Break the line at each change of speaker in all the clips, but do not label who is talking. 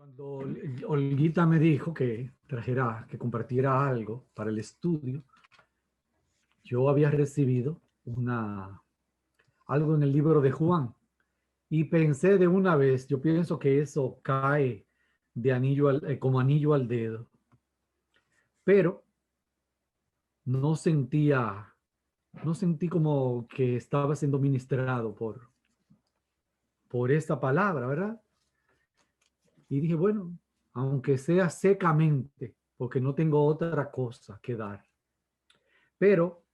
Cuando Olguita me dijo que trajera, que compartiera algo para el estudio, yo había recibido algo en el libro de Juan y pensé de una vez, yo pienso que eso cae de como anillo al dedo, pero no sentía, no sentí como que estaba siendo ministrado por esta palabra, ¿verdad? Y dije, bueno, aunque sea secamente, porque no tengo otra cosa que dar. Pero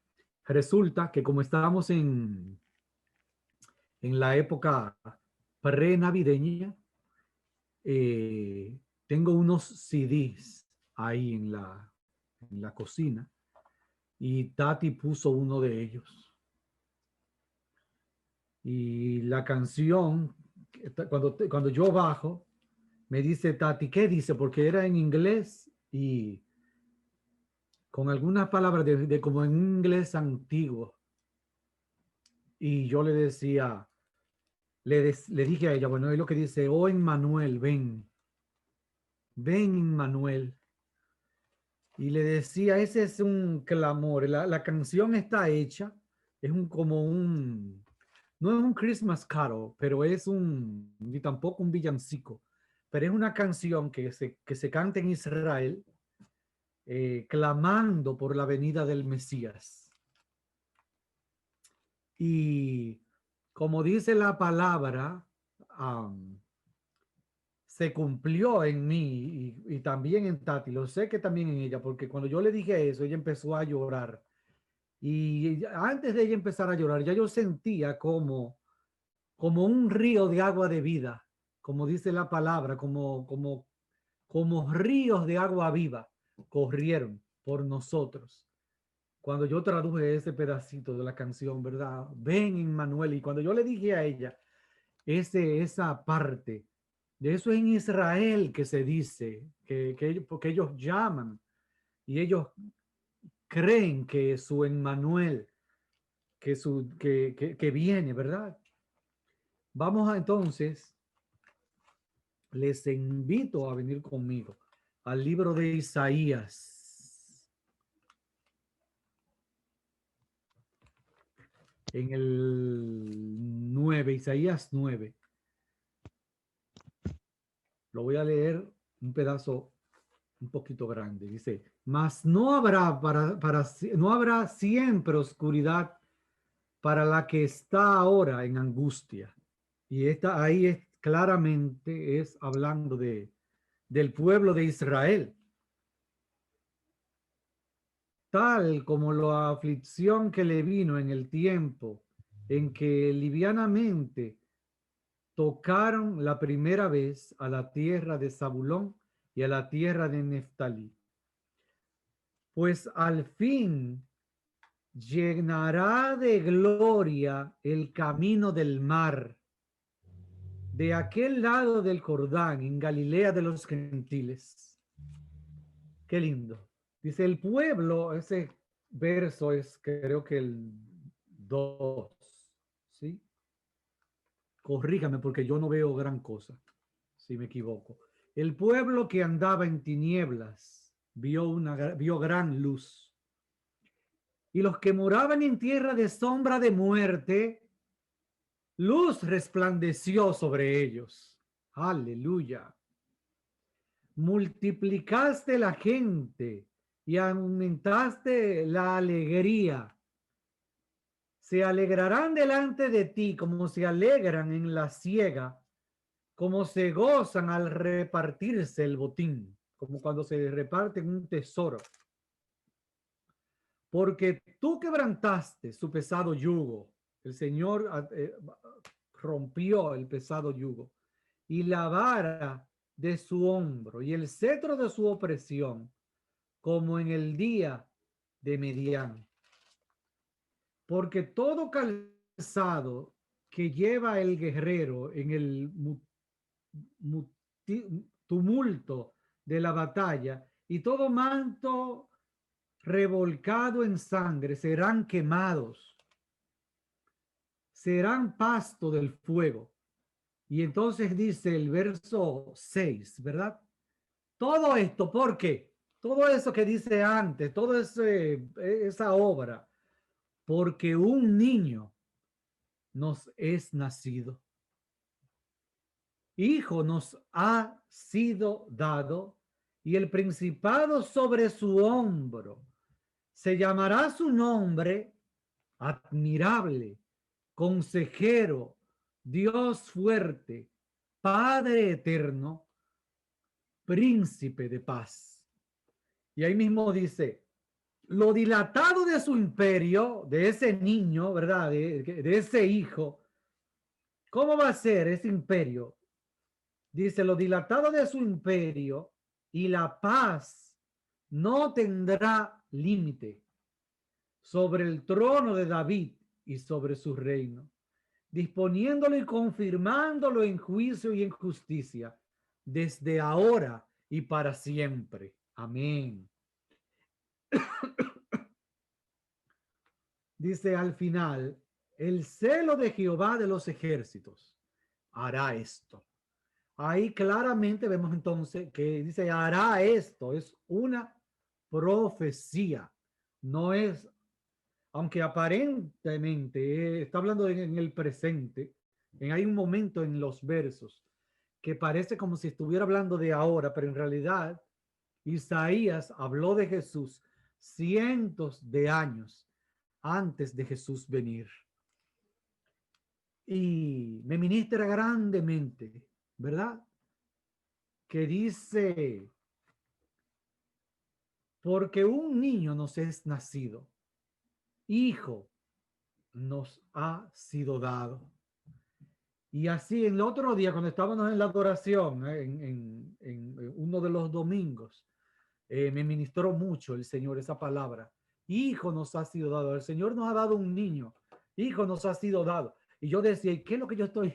resulta que como estábamos en la época pre-navideña, tengo unos CDs ahí en la cocina y Tati puso uno de ellos. Y la canción, cuando yo bajo, me dice Tati, ¿qué dice? Porque era en inglés y con algunas palabras de como en un inglés antiguo. Y yo le decía, le dije a ella, bueno, es lo que dice, oh Emmanuel, ven, ven Emmanuel. Y le decía, ese es un clamor, la canción está hecha, es no es un Christmas carol, pero ni tampoco un villancico, pero es una canción que se canta en Israel, clamando por la venida del Mesías. Y como dice la palabra, se cumplió en mí y también en Tati. Lo sé que también en ella, porque cuando yo le dije eso, ella empezó a llorar. Y antes de ella empezar a llorar, ya yo sentía como un río de agua de vida, como dice la palabra, como ríos de agua viva corrieron por nosotros. Cuando yo traduje ese pedacito de la canción, ¿verdad? Ven, Emmanuel. Y cuando yo le dije a ella, esa parte, de eso en Israel que se dice, porque ellos llaman y ellos creen que su Emmanuel, que viene, ¿verdad? Entonces, les invito a venir conmigo al libro de Isaías, en el 9, Isaías 9. Lo voy a leer un pedazo un poquito grande. Dice, mas no habrá no habrá siempre oscuridad para la que está ahora en angustia. Y ahí claramente es hablando del pueblo de Israel. Tal como la aflicción que le vino en el tiempo en que livianamente tocaron la primera vez a la tierra de Zabulón y a la tierra de Neftalí. Pues al fin llenará de gloria el camino del mar, de aquel lado del Jordán, en Galilea de los gentiles. Qué lindo. Dice el pueblo, ese verso es creo que el 2, ¿sí? Corríjame porque yo no veo gran cosa, si me equivoco. El pueblo que andaba en tinieblas vio gran luz. Y los que moraban en tierra de sombra de muerte, luz resplandeció sobre ellos. Aleluya. Multiplicaste la gente y aumentaste la alegría. Se alegrarán delante de ti como se alegran en la siega, como se gozan al repartirse el botín, como cuando se reparten un tesoro. Porque tú quebrantaste su pesado yugo. El Señor rompió el pesado yugo y la vara de su hombro y el cetro de su opresión, como en el día de Midian. Porque todo calzado que lleva el guerrero en el tumulto de la batalla y todo manto revolcado en sangre serán quemados, serán pasto del fuego. Y entonces dice el verso 6, ¿verdad? Todo esto, ¿por qué? Todo eso que dice antes, toda esa obra, porque un niño nos es nacido, hijo nos ha sido dado, y el principado sobre su hombro. Se llamará su nombre admirable, consejero, Dios fuerte, Padre eterno, príncipe de paz. Y ahí mismo dice, lo dilatado de su imperio, de ese niño, ¿verdad? De ese hijo, ¿cómo va a ser ese imperio? Dice, lo dilatado de su imperio y la paz no tendrá límite sobre el trono de David y sobre su reino, disponiéndolo y confirmándolo en juicio y en justicia, desde ahora y para siempre. Amén. Dice al final, el celo de Jehová de los ejércitos hará esto. Ahí claramente vemos entonces que dice hará esto, es una profecía, no es, aunque aparentemente está hablando en el presente, hay un momento en los versos que parece como si estuviera hablando de ahora, pero en realidad Isaías habló de Jesús cientos de años antes de Jesús venir. Y me ministra grandemente, ¿verdad? Que dice, porque un niño nos es nacido, hijo nos ha sido dado. Y así en el otro día, cuando estábamos en la adoración, en uno de los domingos, me ministró mucho el Señor esa palabra. Hijo nos ha sido dado. El Señor nos ha dado un niño. Hijo nos ha sido dado. Y yo decía, ¿y qué es lo que yo estoy?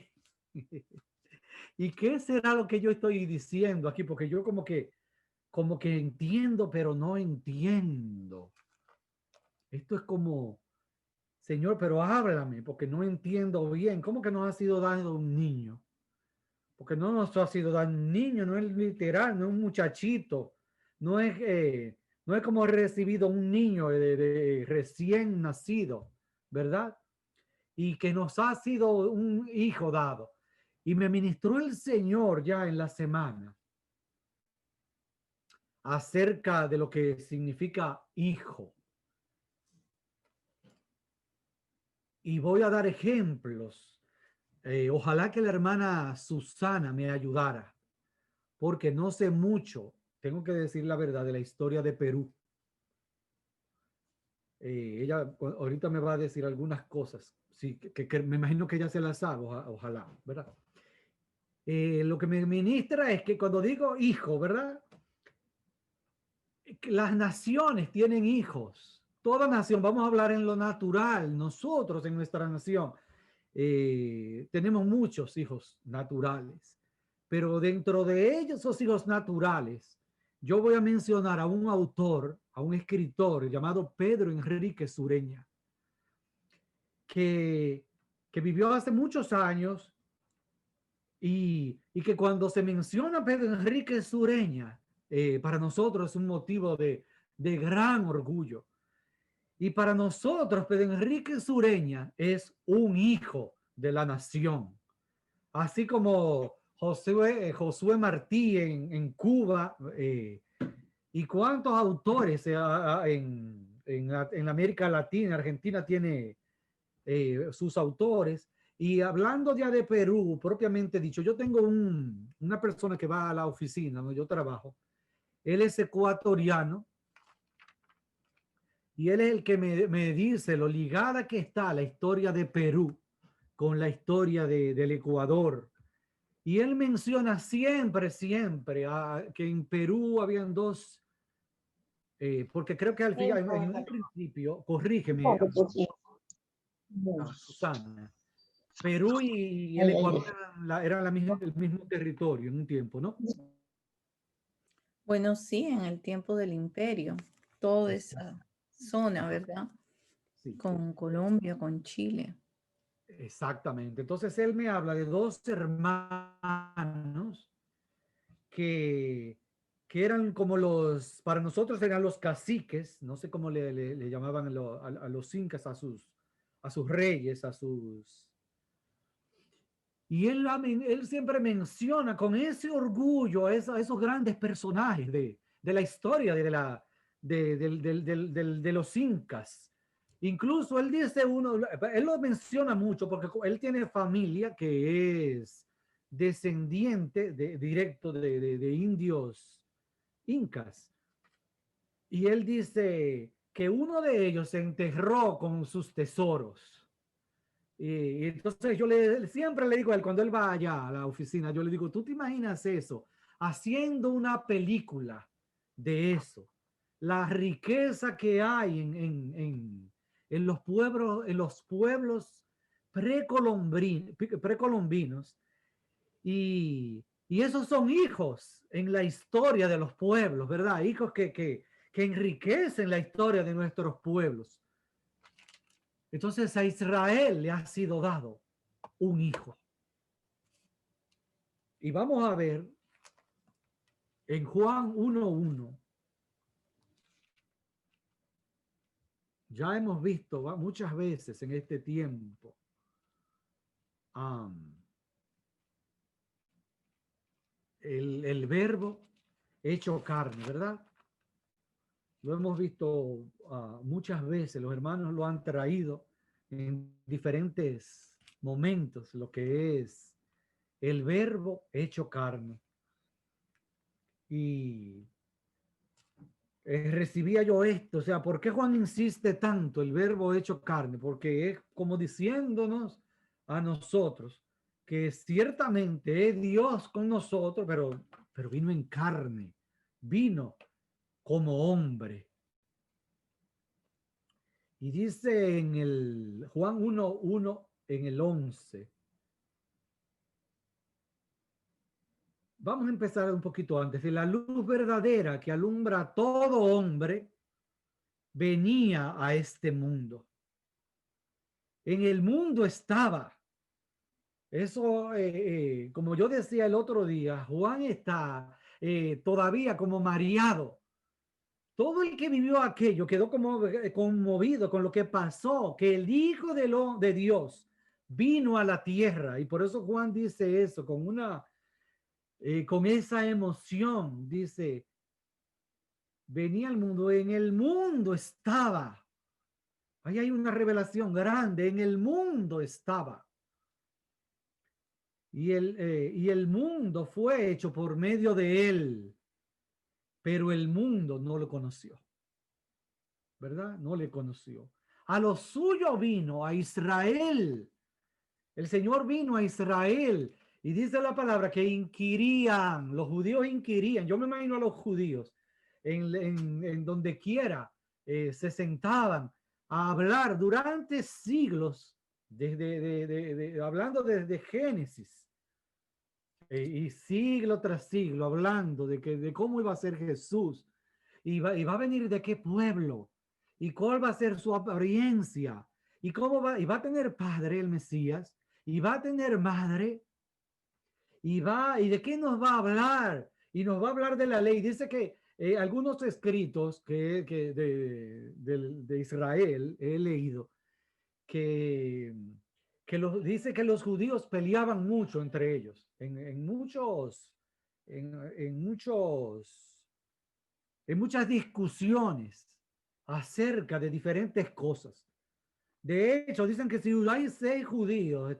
¿Y qué será lo que yo estoy diciendo aquí? Porque yo como que entiendo, pero no entiendo. Esto es como, Señor, pero háblame, porque no entiendo bien. ¿Cómo que nos ha sido dado un niño? Porque no nos ha sido dado un niño, no es literal, no es un muchachito, no es, no es como recibido un niño de recién nacido, ¿verdad? Y que nos ha sido un hijo dado. Y me ministró el Señor ya en la semana acerca de lo que significa hijo. Y voy a dar ejemplos. Ojalá que la hermana Susana me ayudara, porque no sé mucho, tengo que decir la verdad, de la historia de Perú. Ella ahorita me va a decir algunas cosas, sí, que me imagino que ella se las sabe, ojalá, ¿verdad? Lo que me ministra es que cuando digo hijo, ¿verdad? Las naciones tienen hijos. Toda nación, vamos a hablar en lo natural, nosotros en nuestra nación tenemos muchos hijos naturales, pero dentro de ellos, esos hijos naturales, yo voy a mencionar a un autor, a un escritor llamado Pedro Enrique Sureña, que, que vivió hace muchos años y que cuando se menciona Pedro Enrique Sureña, para nosotros es un motivo de gran orgullo. Y para nosotros, Pedro Enrique Sureña es un hijo de la nación. Así como Josué Martí en Cuba, y cuántos autores en América Latina, Argentina tiene sus autores. Y hablando ya de Perú, propiamente dicho, yo tengo una persona que va a la oficina donde yo trabajo. Él es ecuatoriano y él es el que me dice lo ligada que está la historia de Perú con la historia del Ecuador. Y él menciona siempre, siempre que en Perú habían dos, porque creo que al final, en un principio, corrígeme, Susana, Perú y el Ecuador eran el mismo territorio en un tiempo, ¿no?
Bueno, sí, en el tiempo del imperio, toda
Exacto.
esa zona, ¿verdad?
Sí.
Con Colombia, con Chile.
Exactamente. Entonces él me habla de dos hermanos que, que eran como los, para nosotros eran los caciques, no sé cómo le llamaban a los incas, a sus reyes, a sus... Y él siempre menciona con ese orgullo a esos grandes personajes de la historia de los incas. Incluso él dice uno, él lo menciona mucho porque él tiene familia que es descendiente directo de indios incas. Y él dice que uno de ellos se enterró con sus tesoros. Y entonces siempre le digo a él, cuando él va allá a la oficina, yo le digo, ¿tú te imaginas eso? Haciendo una película de eso. La riqueza que hay en los pueblos precolombinos. Y esos son hijos en la historia de los pueblos, ¿verdad? Hijos que enriquecen la historia de nuestros pueblos. Entonces a Israel le ha sido dado un hijo. Y vamos a ver en Juan 1:1. Ya hemos visto muchas veces en este tiempo um, el verbo hecho carne, ¿verdad? Lo hemos visto muchas veces, los hermanos lo han traído en diferentes momentos, lo que es el verbo hecho carne. Y recibía yo esto, o sea, ¿por qué Juan insiste tanto el verbo hecho carne? Porque es como diciéndonos a nosotros que ciertamente es Dios con nosotros, pero vino en carne, vino como hombre. Y dice en el Juan 1:1 en el 11. Vamos a empezar un poquito antes. La luz verdadera que alumbra a todo hombre venía a este mundo. En el mundo estaba. Eso, como yo decía el otro día, Juan está todavía como mareado. Todo el que vivió aquello quedó como conmovido con lo que pasó, que el Hijo de Dios vino a la tierra. Y por eso Juan dice eso, con esa emoción, dice, venía al mundo, en el mundo estaba. Ahí hay una revelación grande, en el mundo estaba. Y el mundo fue hecho por medio de él, pero el mundo no lo conoció, ¿verdad? No le conoció. A lo suyo vino, a Israel. El Señor vino a Israel y dice la palabra que inquirían, los judíos inquirían. Yo me imagino a los judíos en donde quiera se sentaban a hablar durante siglos, hablando desde Génesis y siglo tras siglo hablando de cómo iba a ser Jesús y va a venir de qué pueblo y cuál va a ser su apariencia y cómo va, y va a tener padre el Mesías y va a tener madre y de qué nos va a hablar y nos va a hablar de la ley. Dice que algunos escritos de Israel he leído que dice que los judíos peleaban mucho entre ellos, en muchos, en muchas discusiones acerca de diferentes cosas. De hecho, dicen que si hay 6 judíos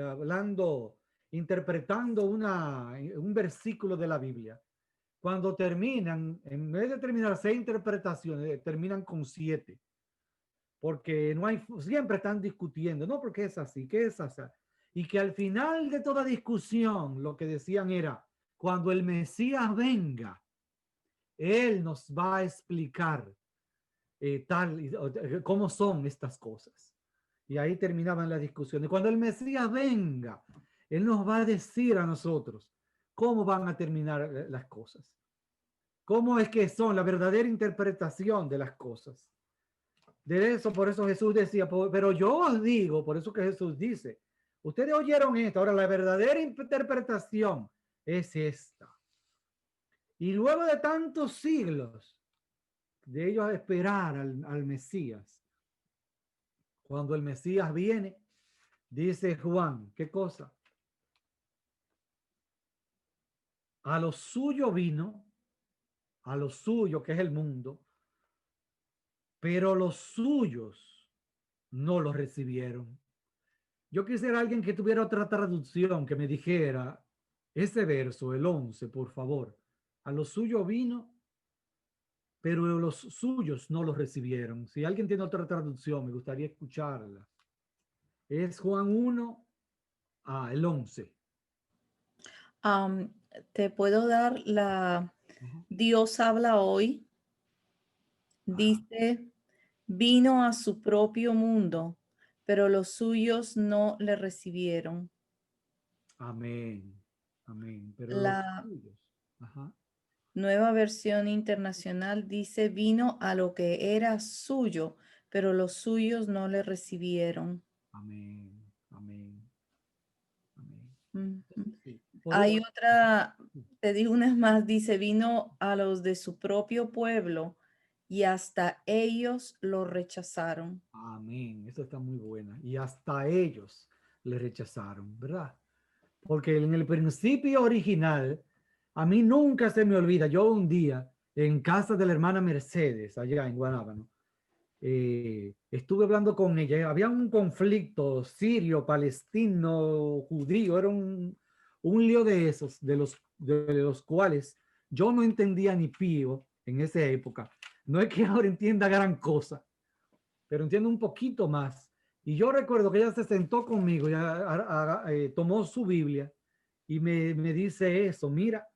hablando, interpretando un versículo de la Biblia, cuando terminan, en vez de terminar 6 interpretaciones, terminan con 7 porque no hay, siempre están discutiendo, no, porque es así, que es así. Y que al final de toda discusión, lo que decían era, cuando el Mesías venga, Él nos va a explicar cómo son estas cosas. Y ahí terminaban las discusiones. Cuando el Mesías venga, Él nos va a decir a nosotros cómo van a terminar las cosas. Cómo es que son la verdadera interpretación de las cosas. de eso, por eso Jesús decía, pero yo os digo, por eso que Jesús dice, ustedes oyeron esto, ahora la verdadera interpretación es esta. Y luego de tantos siglos de ellos esperar al Mesías, cuando el Mesías viene, dice Juan, ¿qué cosa? A lo suyo vino, a lo suyo que es el mundo, pero los suyos no los recibieron. Yo quisiera alguien que tuviera otra traducción que me dijera ese verso, el 11, por favor. A lo suyo vino, pero los suyos no los recibieron. Si alguien tiene otra traducción, me gustaría escucharla. Es Juan 1, el 11.
Am, Te puedo dar la
Ajá.
Dios habla hoy.
Ajá.
Dice, vino a su propio mundo, pero los suyos no le recibieron.
Amén. Amén. Pero los
La
suyos. Ajá.
nueva versión internacional dice, vino a lo que era suyo, pero los suyos no le recibieron.
Amén. Amén. Amén.
Ujú.
Sí.
Hay otra, te digo unas más, dice, vino a los de su propio pueblo y hasta ellos lo rechazaron.
Amén. Eso está muy buena. Y hasta ellos le rechazaron, ¿verdad? Porque en el principio original, a mí nunca se me olvida, yo un día en casa de la hermana Mercedes, allá en Guanábano, estuve hablando con ella, había un conflicto sirio, palestino, judío, era un lío de esos, de los cuales yo no entendía ni pío en esa época. No es que ahora entienda gran cosa, pero entiendo un poquito más. Y yo recuerdo que ella se sentó conmigo, y tomó su Biblia y me dice eso, mira,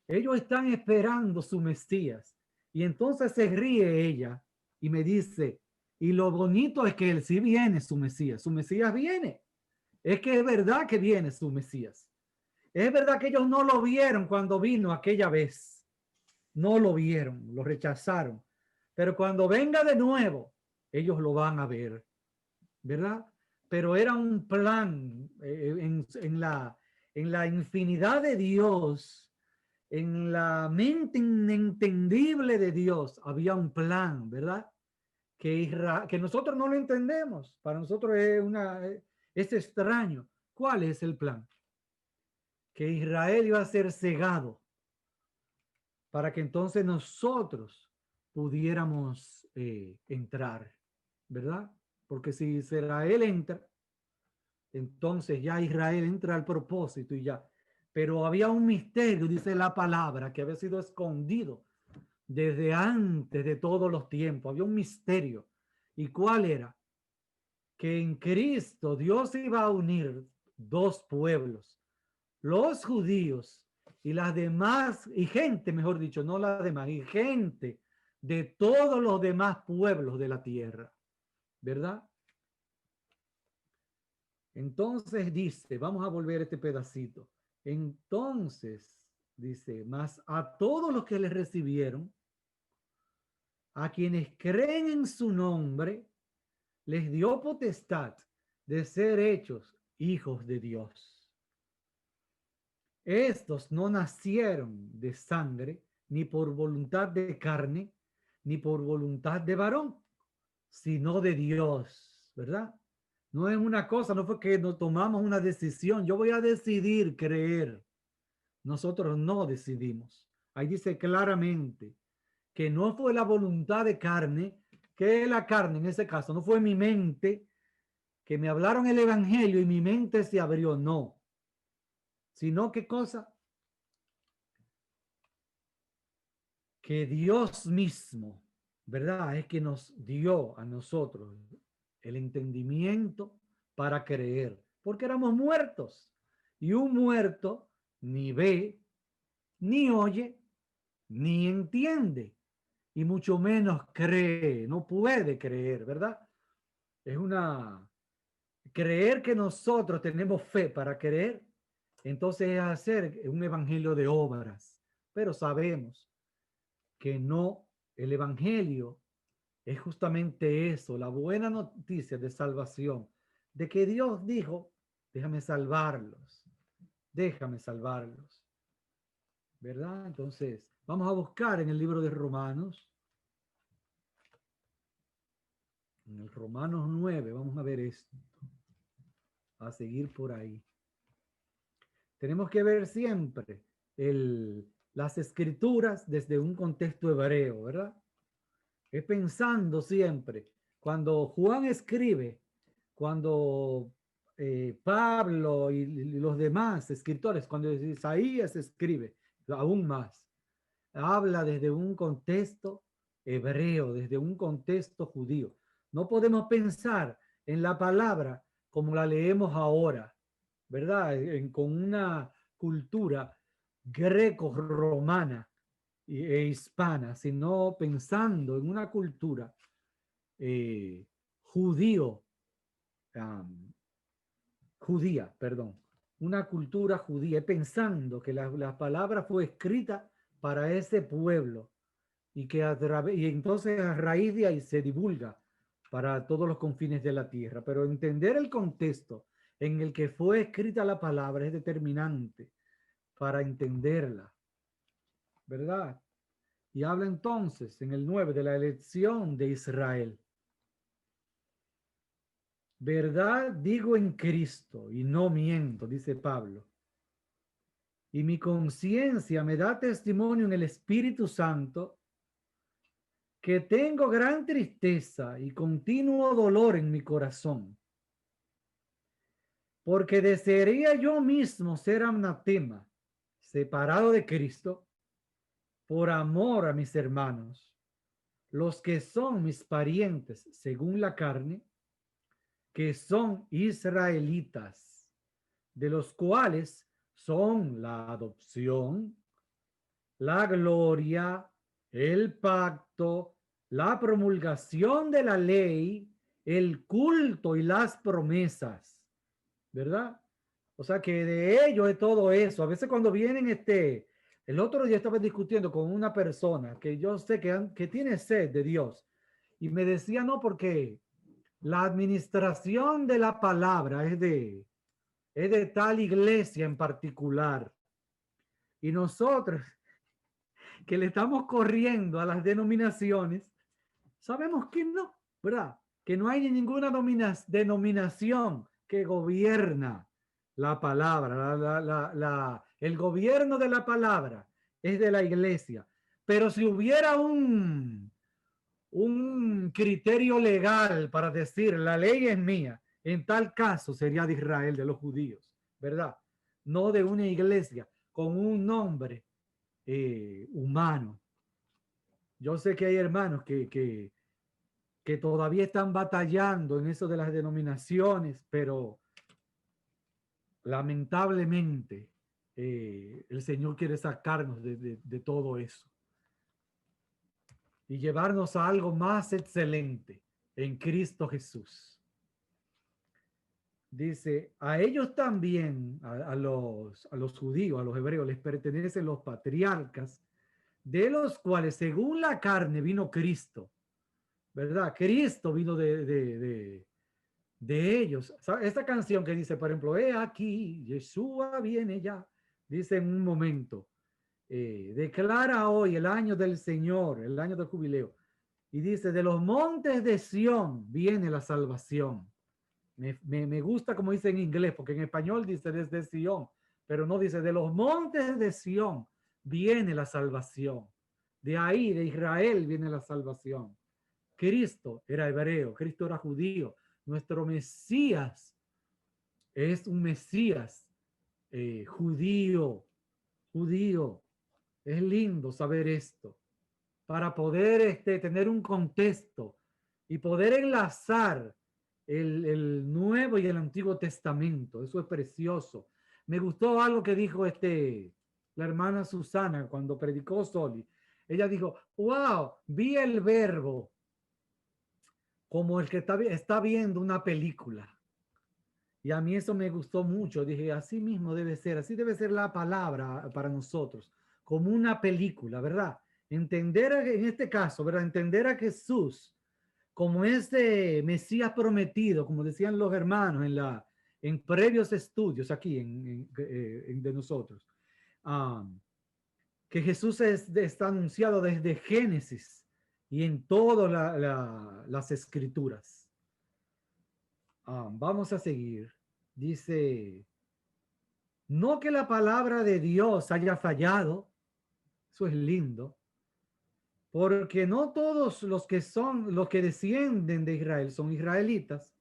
ellos están esperando su Mesías. Y entonces se ríe ella y me dice, y lo bonito es que él sí viene su Mesías viene. Es que es verdad que viene su Mesías. Es verdad que ellos no lo vieron cuando vino aquella vez. No lo vieron, lo rechazaron. Pero cuando venga de nuevo, ellos lo van a ver, ¿verdad? Pero era un plan en la infinidad de Dios, en la mente inentendible de Dios, había un plan, ¿verdad? Que nosotros no lo entendemos. Para nosotros es extraño. ¿Cuál es el plan? Que Israel iba a ser cegado para que entonces nosotros pudiéramos entrar, ¿verdad? Porque si Israel entra, entonces ya Israel entra al propósito y ya. Pero había un misterio, dice la palabra, que había sido escondido desde antes de todos los tiempos. Había un misterio. ¿Y cuál era? Que en Cristo Dios iba a unir dos pueblos, los judíos y las demás, y gente, mejor dicho, no las demás, y gente de todos los demás pueblos de la tierra, ¿verdad? Entonces dice, vamos a volver este pedacito. Entonces dice, más a todos los que le recibieron, a quienes creen en su nombre, les dio potestad de ser hechos hijos de Dios. Estos no nacieron de sangre, ni por voluntad de carne, ni por voluntad de varón, sino de Dios, ¿verdad? No es una cosa, no fue que nos tomamos una decisión. Yo voy a decidir creer. Nosotros no decidimos. Ahí dice claramente que no fue la voluntad de carne, que la carne en ese caso no fue mi mente, que me hablaron el evangelio y mi mente se abrió, no. Sino qué cosa, que Dios mismo, ¿verdad? Es que nos dio a nosotros el entendimiento para creer, porque éramos muertos. Y un muerto ni ve, ni oye, ni entiende, y mucho menos cree, no puede creer, ¿verdad? Es creer que nosotros tenemos fe para creer, entonces es hacer un evangelio de obras, pero sabemos que no, el evangelio es justamente eso, la buena noticia de salvación, de que Dios dijo, déjame salvarlos, ¿verdad? Entonces, vamos a buscar en el libro de Romanos, en el Romanos 9, vamos a ver esto, a seguir por ahí. Tenemos que ver siempre las escrituras desde un contexto hebreo, ¿verdad? Es pensando siempre, cuando Juan escribe, cuando Pablo y los demás escritores, cuando Isaías escribe, aún más, habla desde un contexto hebreo, desde un contexto judío. No podemos pensar en la palabra como la leemos ahora, ¿verdad? Con una cultura greco-romana e hispana, sino pensando en una cultura eh, judío, um, judía, perdón, una cultura judía, pensando que la palabra fue escrita para ese pueblo y que y entonces a raíz de ahí se divulga para todos los confines de la tierra. Pero entender el contexto en el que fue escrita la palabra es determinante para entenderla, ¿verdad? Y habla entonces en el 9 de la elección de Israel. Verdad digo en Cristo y no miento, dice Pablo. Y mi conciencia me da testimonio en el Espíritu Santo que tengo gran tristeza y continuo dolor en mi corazón, porque desearía yo mismo ser anatema, separado de Cristo, por amor a mis hermanos, los que son mis parientes según la carne, que son israelitas, de los cuales son la adopción, la gloria, el pacto, la promulgación de la ley, el culto y las promesas, ¿verdad? O sea que de ello es todo eso. A veces cuando vienen el otro día estaba discutiendo con una persona que yo sé que tiene sed de Dios y me decía, no, porque la administración de la palabra es de tal iglesia en particular. Y nosotros que le estamos corriendo a las denominaciones, sabemos que no, ¿verdad? Que no hay ninguna denominación que gobierna la palabra, el gobierno de la palabra es de la iglesia. Pero si hubiera un criterio legal para decir la ley es mía, en tal caso sería de Israel, de los judíos, ¿verdad? No de una iglesia con un nombre humano. Yo sé que hay hermanos que todavía están batallando en eso de las denominaciones, pero lamentablemente el Señor quiere sacarnos de todo eso y llevarnos a algo más excelente en Cristo Jesús. Dice, a ellos también, a los judíos, a los hebreos, les pertenecen los patriarcas, de los cuales según la carne vino Cristo, ¿verdad? Cristo vino de ellos. Esta canción que dice, por ejemplo, he aquí, Yeshua viene ya, dice en un momento, declara hoy el año del Señor, el año del jubileo, y dice, de los montes de Sión viene la salvación. Me gusta como dice en inglés, porque en español dice desde Sión, pero no dice de los montes de Sión viene la salvación. De ahí, de Israel, viene la salvación. Cristo era hebreo, Cristo era judío. Nuestro Mesías es un Mesías judío, judío. Es lindo saber esto para poder tener un contexto y poder enlazar el Nuevo y el Antiguo Testamento. Eso es precioso. Me gustó algo que dijo la hermana Susana cuando predicó Soli. Ella dijo, wow, vi el verbo como el que está viendo una película. Y a mí eso me gustó mucho. Dije, así mismo debe ser, así debe ser la palabra para nosotros, como una película, ¿verdad? Entender en este caso, ¿verdad? Entender a Jesús como ese Mesías prometido, como decían los hermanos en previos estudios aquí de nosotros, ah, que Jesús está anunciado desde Génesis y en todas las escrituras. Vamos a seguir. Dice, no que la palabra de Dios haya fallado, eso es lindo, porque no todos los que descienden de Israel son israelitas,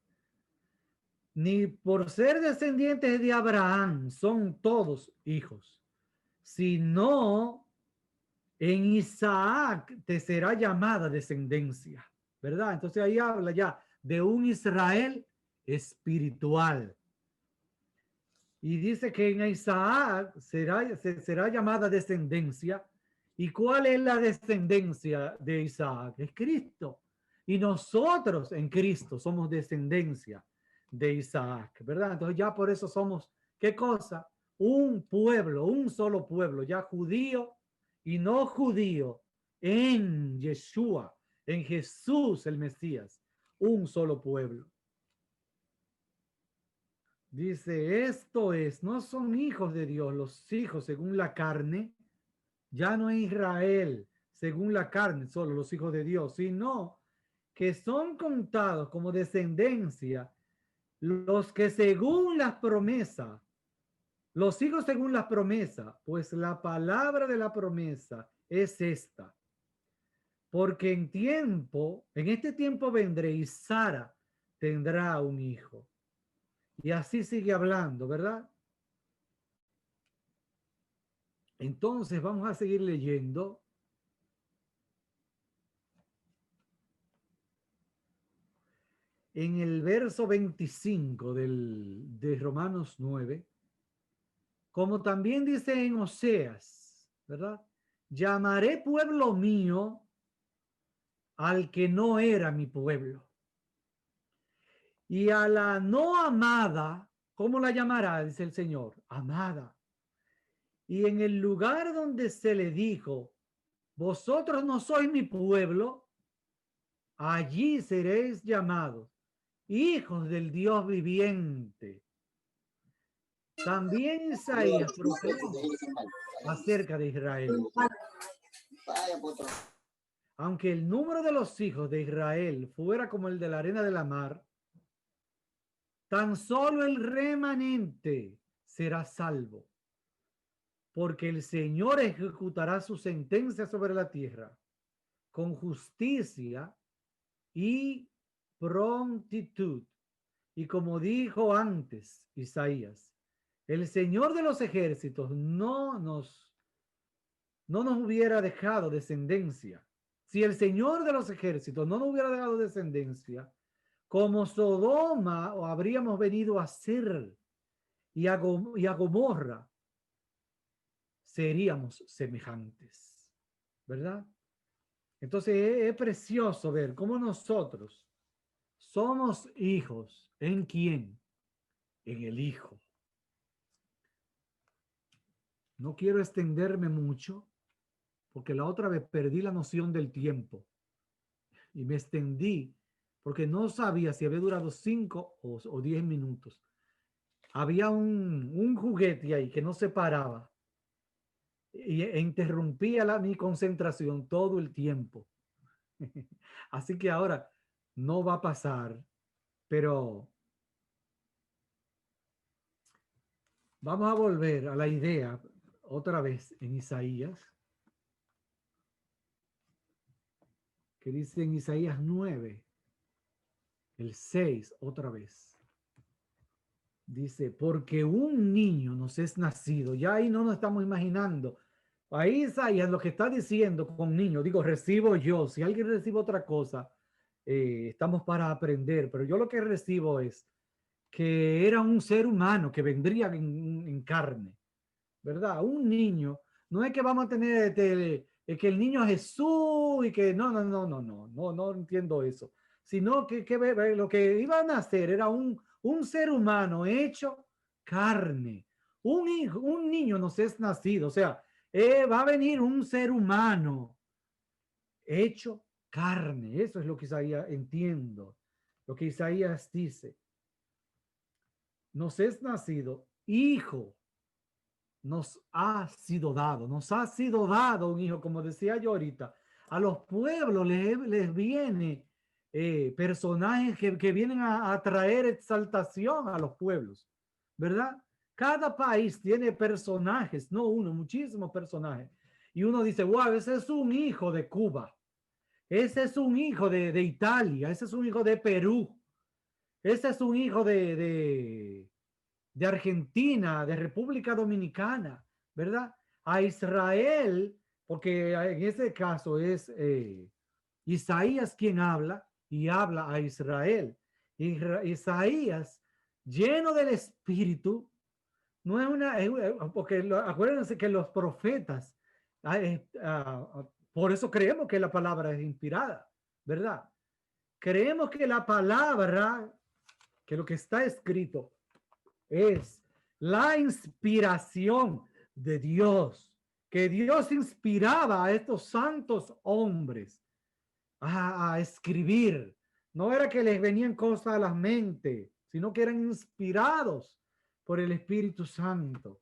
ni por ser descendientes de Abraham son todos hijos, sino en Isaac te será llamada descendencia, ¿verdad? Entonces ahí habla ya de un Israel espiritual. Y dice que en Isaac será llamada descendencia. ¿Y cuál es la descendencia de Isaac? Es Cristo. Y nosotros en Cristo somos descendencia de Isaac, ¿verdad? Entonces ya por eso somos, ¿qué cosa? Un pueblo, un solo pueblo, ya judío y no judío, en Yeshua, en Jesús el Mesías, un solo pueblo. Dice, esto es, no son hijos de Dios, los hijos según la carne, ya no es Israel según la carne, solo los hijos de Dios, sino que son contados como descendencia los que según las promesas, los hijos según las promesas, pues la palabra de la promesa es esta. Porque en este tiempo vendré y Sara tendrá un hijo. Y así sigue hablando, ¿verdad? Entonces vamos a seguir leyendo. En el verso 25 de Romanos 9, como también dice en Oseas, ¿verdad? Llamaré pueblo mío al que no era mi pueblo. Y a la no amada, ¿cómo la llamará? Dice el Señor, amada. Y en el lugar donde se le dijo, vosotros no sois mi pueblo, allí seréis llamados hijos del Dios viviente. También Isaías proclama acerca de Israel. Aunque el número de los hijos de Israel fuera como el de la arena de la mar, tan solo el remanente será salvo, porque el Señor ejecutará su sentencia sobre la tierra con justicia y prontitud. Y como dijo antes Isaías, el Señor de los ejércitos no nos hubiera dejado descendencia. Si el Señor de los ejércitos no nos hubiera dejado descendencia, como Sodoma o habríamos venido a ser y a Gomorra, seríamos semejantes, ¿verdad? Entonces es precioso ver cómo nosotros somos hijos. ¿En quién? En el Hijo. No quiero extenderme mucho, porque la otra vez perdí la noción del tiempo y me extendí porque no sabía si había durado 5 o 10 minutos. Había un juguete ahí que no se paraba e interrumpía mi concentración todo el tiempo. Así que ahora no va a pasar, pero vamos a volver a la idea otra vez en Isaías, que dice en Isaías 9, el 6, otra vez. Dice, porque un niño nos es nacido. Ya ahí no nos estamos imaginando. Ahí Isaías lo que está diciendo con niño, digo, recibo yo. Si alguien recibe otra cosa, estamos para aprender. Pero yo lo que recibo es que era un ser humano que vendría en carne, ¿verdad? Un niño. No es que vamos a tener que el niño Jesús y que no entiendo eso. Sino que lo que iba a nacer era un ser humano hecho carne. Un niño nos es nacido. O sea, va a venir un ser humano hecho carne. Eso es lo que Isaías entiendo. Lo que Isaías dice. Nos es nacido hijo, nos ha sido dado un hijo, como decía yo ahorita. A los pueblos les viene personajes que vienen a traer exaltación a los pueblos, ¿verdad? Cada país tiene personajes, no uno, muchísimos personajes. Y uno dice, wow, ese es un hijo de Cuba, ese es un hijo de Italia, ese es un hijo de Perú, ese es un hijo de Argentina, de República Dominicana, ¿verdad? A Israel, porque en ese caso es Isaías quien habla y habla a Israel. Isaías, lleno del Espíritu, no es porque acuérdense que los profetas, por eso creemos que la palabra es inspirada, ¿verdad? Creemos que la palabra, que lo que está escrito, es la inspiración de Dios, que Dios inspiraba a estos santos hombres a escribir. No era que les venían cosas a la mente, sino que eran inspirados por el Espíritu Santo.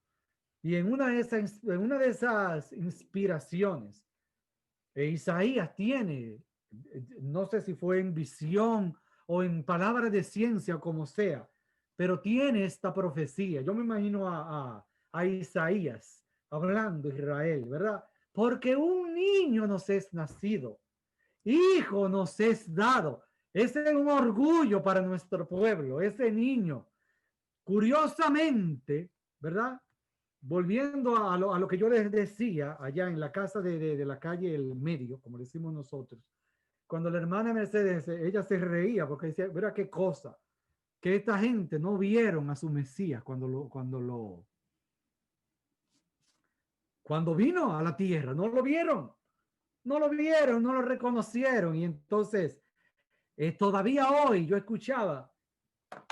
Y en una de esas inspiraciones, Isaías tiene, no sé si fue en visión o en palabras de ciencia, como sea, pero tiene esta profecía. Yo me imagino a Isaías hablando Israel, ¿verdad? Porque un niño nos es nacido, hijo nos es dado. Ese es un orgullo para nuestro pueblo, ese niño. Curiosamente, ¿verdad? Volviendo a lo que yo les decía allá en la casa de la calle El Medio, como decimos nosotros, cuando la hermana Mercedes, ella se reía porque decía, mira qué cosa, que esta gente no vieron a su Mesías cuando vino a la tierra, no lo vieron, no lo vieron, no lo reconocieron. Y entonces, todavía hoy yo escuchaba,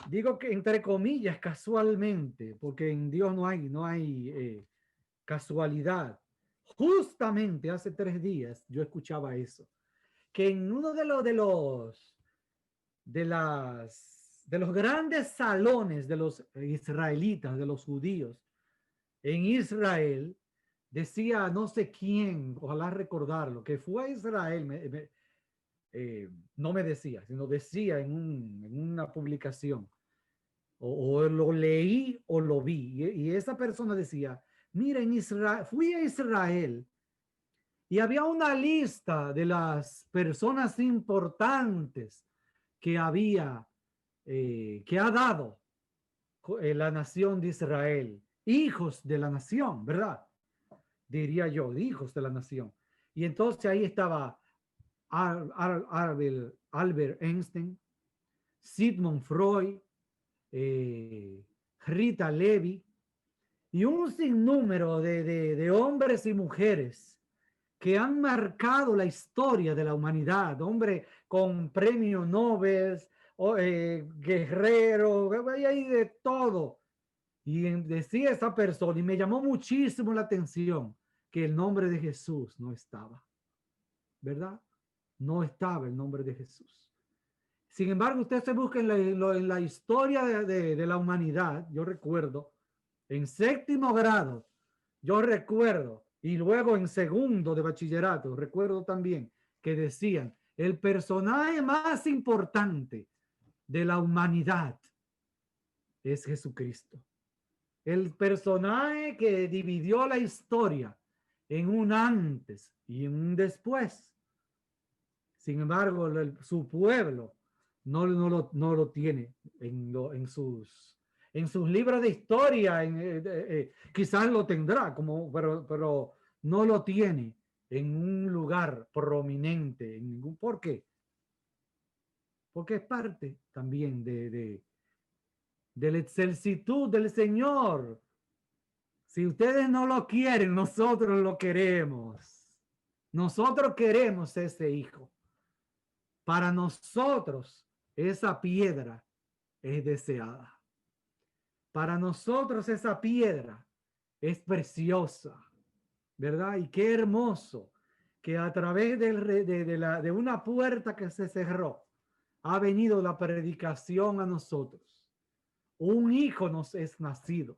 digo que entre comillas, casualmente, porque en Dios no hay casualidad. Justamente hace 3 días yo escuchaba eso, que en uno de los grandes salones de los israelitas, de los judíos en Israel, decía no sé quién, ojalá recordarlo, que fue a Israel, no me decía, sino decía en una publicación, o lo leí o lo vi, y esa persona decía, mira, en Israel, fui a Israel y había una lista de las personas importantes que que ha dado la nación de Israel, hijos de la nación, ¿verdad? Diría yo, hijos de la nación. Y entonces ahí estaba Albert Einstein, Sigmund Freud, eh, Rita Levi, y un sinnúmero de hombres y mujeres que han marcado la historia de la humanidad, hombre con premio Nobel, guerrero, hay de todo. Y decía esa persona, y me llamó muchísimo la atención, que el nombre de Jesús no estaba, ¿verdad? No estaba el nombre de Jesús. Sin embargo, usted se busca en la historia de la humanidad, yo recuerdo, en séptimo grado, yo recuerdo, y luego en segundo de bachillerato, recuerdo también que decían, el personaje más importante de la humanidad es Jesucristo. El personaje que dividió la historia en un antes y en un después. Sin embargo, su pueblo no lo tiene en sus libros de historia. Quizás lo tendrá, pero no lo tiene en un lugar prominente. ¿Por qué? Porque es parte también de la excelsitud del Señor. Si ustedes no lo quieren, nosotros lo queremos. Nosotros queremos ese hijo. Para nosotros, esa piedra es deseada. Para nosotros, esa piedra es preciosa, ¿verdad? Y qué hermoso que a través de una puerta que se cerró, ha venido la predicación a nosotros. Un hijo nos es nacido,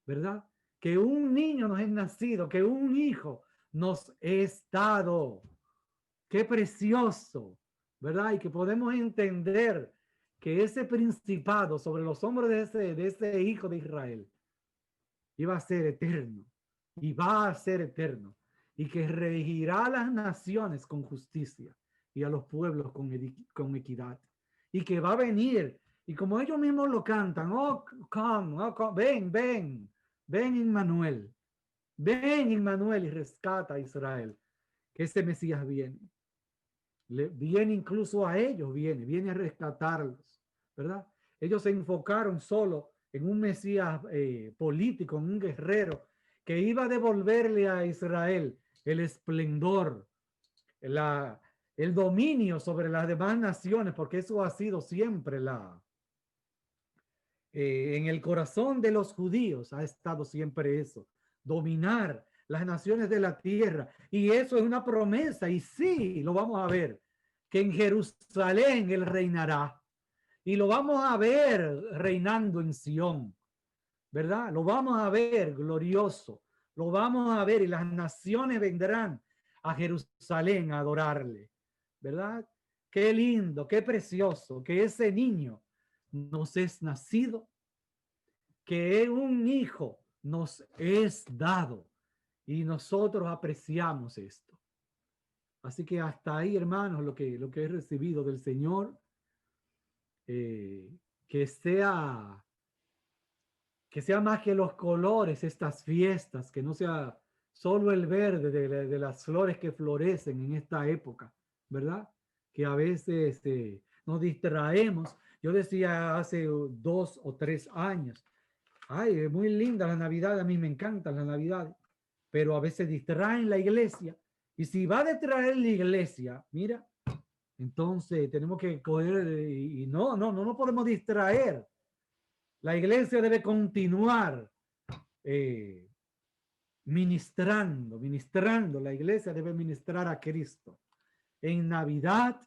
¿verdad? Que un niño nos es nacido, que un hijo nos es dado. Qué precioso, ¿verdad? Y que podemos entender que ese principado sobre los hombros de ese hijo de Israel iba a ser eterno y va a ser eterno y que regirá a las naciones con justicia y a los pueblos con equidad y que va a venir y como ellos mismos lo cantan, ven, ven, ven Emmanuel y rescata a Israel, que ese Mesías viene. Viene incluso a ellos, viene a rescatarlos, ¿verdad? Ellos se enfocaron solo en un Mesías político, en un guerrero que iba a devolverle a Israel el esplendor, el dominio sobre las demás naciones, porque eso ha sido siempre en el corazón de los judíos, ha estado siempre eso, dominar las naciones de la tierra. Y eso es una promesa, y sí, lo vamos a ver, que en Jerusalén él reinará. Y lo vamos a ver reinando en Sión, ¿verdad? Lo vamos a ver glorioso, lo vamos a ver y las naciones vendrán a Jerusalén a adorarle, ¿verdad? Qué lindo, qué precioso que ese niño nos es nacido, que un hijo nos es dado y nosotros apreciamos esto. Así que hasta ahí, hermanos, lo que he recibido del Señor, eh, que sea más que los colores, estas fiestas, que no sea solo el verde de las flores que florecen en esta época, ¿verdad? Que a veces nos distraemos. Yo decía hace 2 o 3 años, ay, es muy linda la Navidad, a mí me encanta la Navidad, pero a veces distraen la iglesia. Y si va a distraer la iglesia, mira, entonces tenemos que coger y no podemos distraer. La iglesia debe continuar eh, ministrando. La iglesia debe ministrar a Cristo en Navidad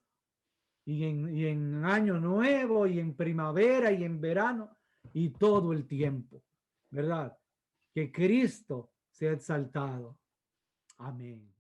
y en Año Nuevo y en primavera y en verano y todo el tiempo, ¿verdad? Que Cristo sea exaltado. Amén.